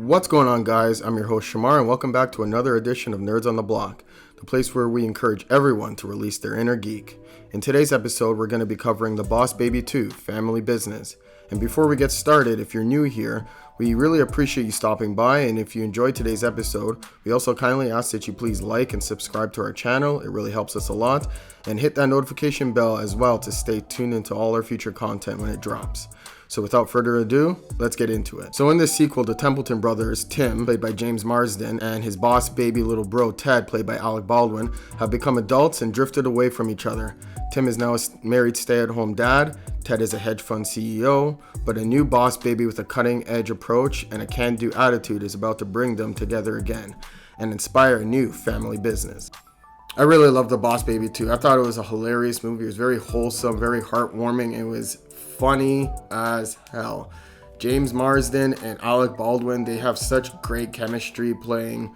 What's going on, guys? I'm your host Shamar, and welcome back to another edition of Nerds on the Block, the place where we encourage everyone to release their inner geek. In today's episode, we're going to be covering The Boss Baby 2, Family Business. And before we get started, if you're new here, we really appreciate you stopping by, and if you enjoyed today's episode, we also kindly ask that you please like and subscribe to our channel. It really helps us a lot, and hit that notification bell as well to stay tuned into all our future content when it drops. So without further ado, let's get into it. So in this sequel, the Templeton brothers, Tim, played by James Marsden, and his boss baby little bro, Ted, played by Alec Baldwin, have become adults and drifted away from each other. Tim is now a married stay-at-home dad, Ted is a hedge fund CEO, but a new boss baby with a cutting-edge approach and a can-do attitude is about to bring them together again and inspire a new family business. I really love The Boss Baby 2. I thought it was a hilarious movie. It was very wholesome, very heartwarming. It was funny as hell. James Marsden and Alec Baldwin, they have such great chemistry playing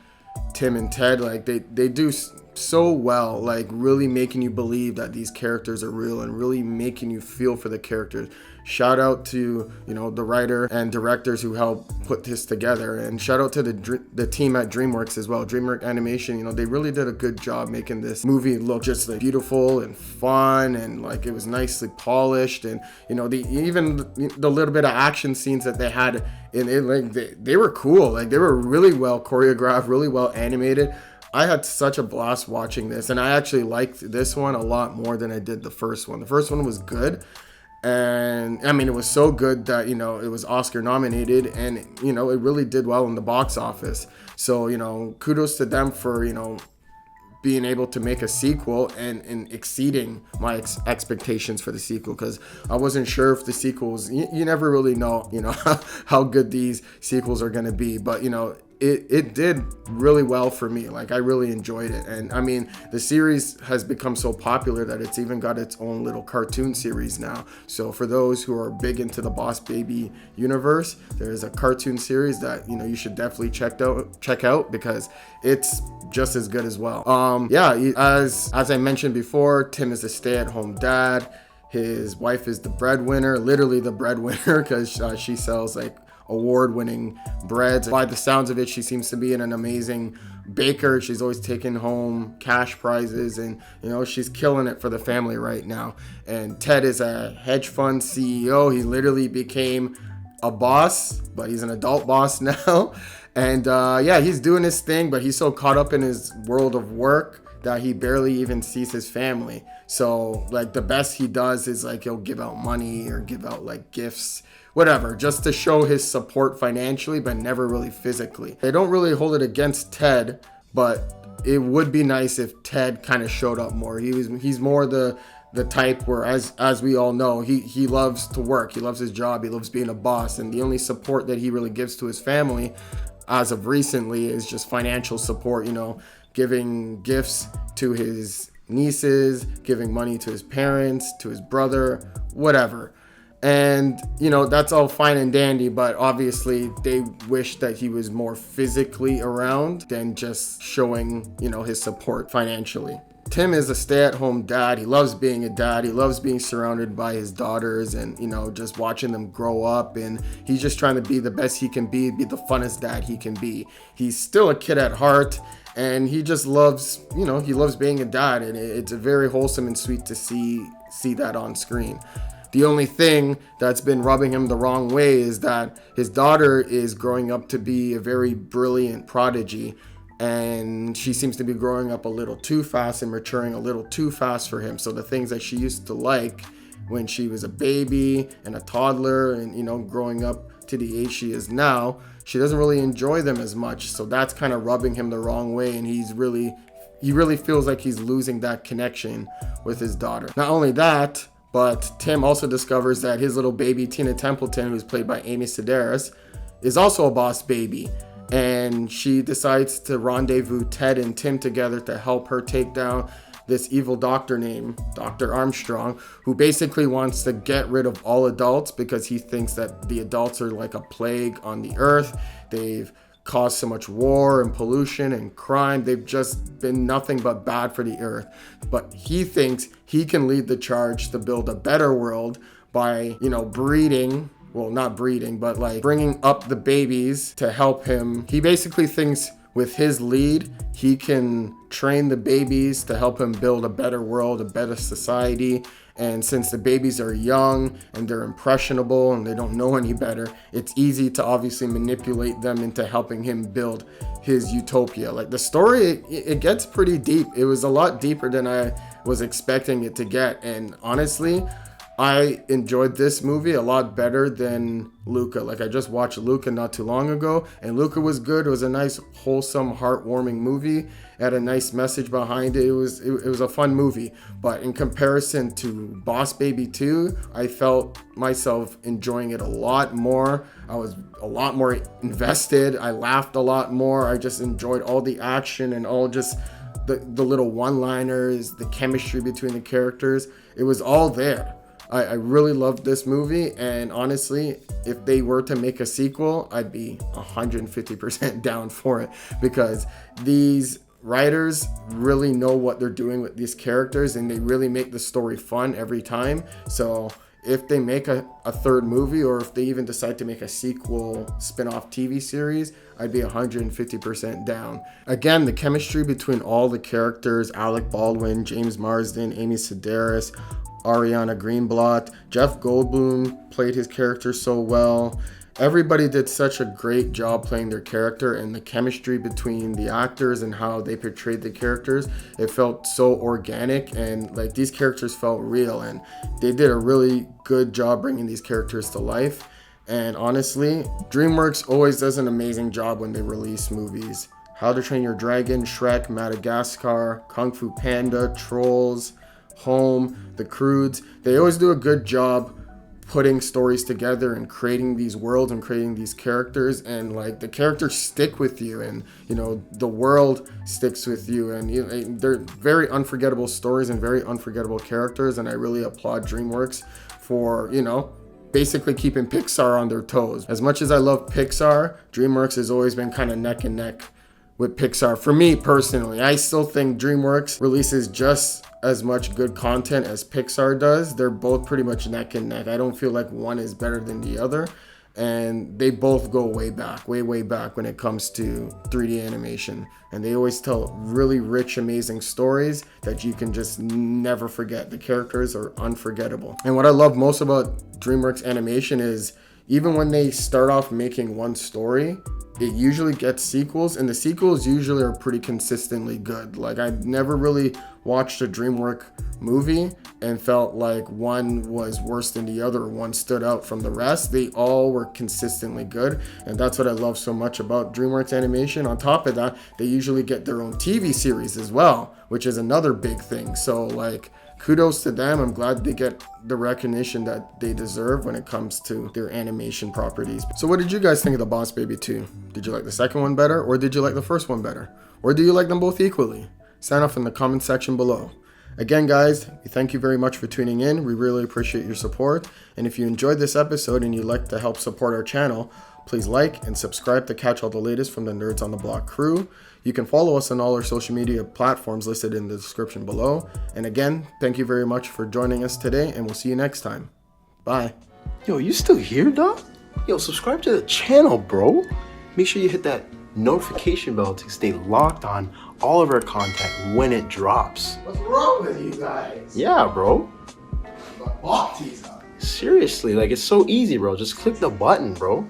Tim and Ted. Like they do so well, like really making you believe that these characters are real and really making you feel for the characters. Shout out to, the writer and directors who helped put this together, and shout out to the team at DreamWorks as well. DreamWorks Animation, they really did a good job making this movie look just like beautiful and fun, and like it was nicely polished, and the little bit of action scenes that they had in it, like they were cool. Like they were really well choreographed, really well animated. I had such a blast watching this, and I actually liked this one a lot more than I did the first one. The first one was good, and I mean, it was so good that, it was Oscar nominated, and, it really did well in the box office. So, kudos to them for, being able to make a sequel and exceeding my expectations for the sequel, because I wasn't sure if the sequels, you never really know, how good these sequels are going to be, but, it did really well for me. Like, I really enjoyed it. And I mean, the series has become so popular that it's even got its own little cartoon series now. So for those who are big into the Boss Baby universe, there's a cartoon series that, you should definitely check out because it's just as good as well. As I mentioned before, Tim is a stay-at-home dad. His wife is the breadwinner, literally the breadwinner, because she sells like award-winning breads. By the sounds of it, she seems to be an amazing baker. She's always taking home cash prizes, and she's killing it for the family right now. And Ted is a hedge fund CEO. He literally became a boss, but he's an adult boss now. And he's doing his thing, but he's so caught up in his world of work that he barely even sees his family. So like the best he does is like he'll give out money or give out like gifts, whatever, just to show his support financially, but never really physically. They don't really hold it against Ted, but it would be nice if Ted kind of showed up more. He's more the type where, as we all know, he loves to work. He loves his job. He loves being a boss. And the only support that he really gives to his family as of recently is just financial support, giving gifts to his nieces, giving money to his parents, to his brother, whatever. And, that's all fine and dandy, but obviously they wish that he was more physically around than just showing, his support financially. Tim is a stay-at-home dad. He loves being a dad. He loves being surrounded by his daughters and, just watching them grow up. And he's just trying to be the best he can be the funnest dad he can be. He's still a kid at heart, and he just loves, he loves being a dad. And it's very wholesome and sweet to see that on screen. The only thing that's been rubbing him the wrong way is that his daughter is growing up to be a very brilliant prodigy, and she seems to be growing up a little too fast and maturing a little too fast for him. So the things that she used to like when she was a baby and a toddler and, growing up to the age she is now, she doesn't really enjoy them as much. So that's kind of rubbing him the wrong way, and he really feels like he's losing that connection with his daughter. Not only that, but Tim also discovers that his little baby, Tina Templeton, who's played by Amy Sedaris, is also a boss baby. And she decides to rendezvous Ted and Tim together to help her take down this evil doctor named Dr. Armstrong, who basically wants to get rid of all adults because he thinks that the adults are like a plague on the earth. They've caused so much war and pollution and crime. They've just been nothing but bad for the earth. But he thinks he can lead the charge to build a better world by, breeding well, not breeding, but like bringing up the babies to help him. He basically thinks with his lead, he can train the babies to help him build a better world, a better society. And since the babies are young and they're impressionable and they don't know any better, it's easy to obviously manipulate them into helping him build his utopia. Like the story, it gets pretty deep. It was a lot deeper than I was expecting it to get. And honestly, I enjoyed this movie a lot better than Luca. Like I just watched Luca not too long ago, and Luca was good. It was a nice, wholesome, heartwarming movie. It had a nice message behind it. It was a fun movie. But in comparison to Boss Baby 2, I felt myself enjoying it a lot more. I was a lot more invested. I laughed a lot more. I just enjoyed all the action and all just the little one-liners, the chemistry between the characters. It was all there. I really loved this movie, and honestly, if they were to make a sequel, I'd be 150% down for it, because these writers really know what they're doing with these characters, and they really make the story fun every time. So if they make a third movie, or if they even decide to make a sequel spin-off TV series, I'd be 150% down. Again, the chemistry between all the characters, Alec Baldwin, James Marsden, Amy Sedaris, Ariana Greenblatt, Jeff Goldblum played his character so well. Everybody did such a great job playing their character, and the chemistry between the actors and how they portrayed the characters, it felt so organic, and like these characters felt real, and they did a really good job bringing these characters to life. And honestly, DreamWorks always does an amazing job when they release movies. How to Train Your Dragon, Shrek, Madagascar, Kung Fu Panda, Trolls, Home, The Croods. They always do a good job putting stories together and creating these worlds and creating these characters, and like the characters stick with you, and you know the world sticks with you, and you know, they're very unforgettable stories and very unforgettable characters. And I really applaud DreamWorks for, you know, basically keeping Pixar on their toes. As much as I love Pixar, DreamWorks has always been kind of neck and neck with Pixar. For me personally, I still think DreamWorks releases just as much good content as Pixar does. They're both pretty much neck and neck. I don't feel like one is better than the other, and they both go way back when it comes to 3D animation, and they always tell really rich, amazing stories that you can just never forget. The characters are unforgettable. And what I love most about DreamWorks animation is even when they start off making one story, it usually gets sequels, and the sequels usually are pretty consistently good. Like I never really watched a DreamWorks movie and felt like one was worse than the other or one stood out from the rest. They all were consistently good, and that's what I love so much about DreamWorks animation. On top of that, they usually get their own TV series as well, which is another big thing. So like, kudos to them. I'm glad they get the recognition that they deserve when it comes to their animation properties. So what did you guys think of The Boss Baby 2? Did you like the second one better, or did you like the first one better? Or do you like them both equally? Sign off in the comment section below. Again, guys, thank you very much for tuning in. We really appreciate your support. And if you enjoyed this episode and you'd like to help support our channel, please like and subscribe to catch all the latest from the Nerds on the Block crew. You can follow us on all our social media platforms listed in the description below. And again, thank you very much for joining us today, and we'll see you next time. Bye. Yo, you still here, dog? Yo, subscribe to the channel, bro. Make sure you hit that notification bell to stay locked on all of our content when it drops. What's wrong with you guys? Yeah, bro. Block these up. Seriously, like it's so easy, bro. Just click the button, bro.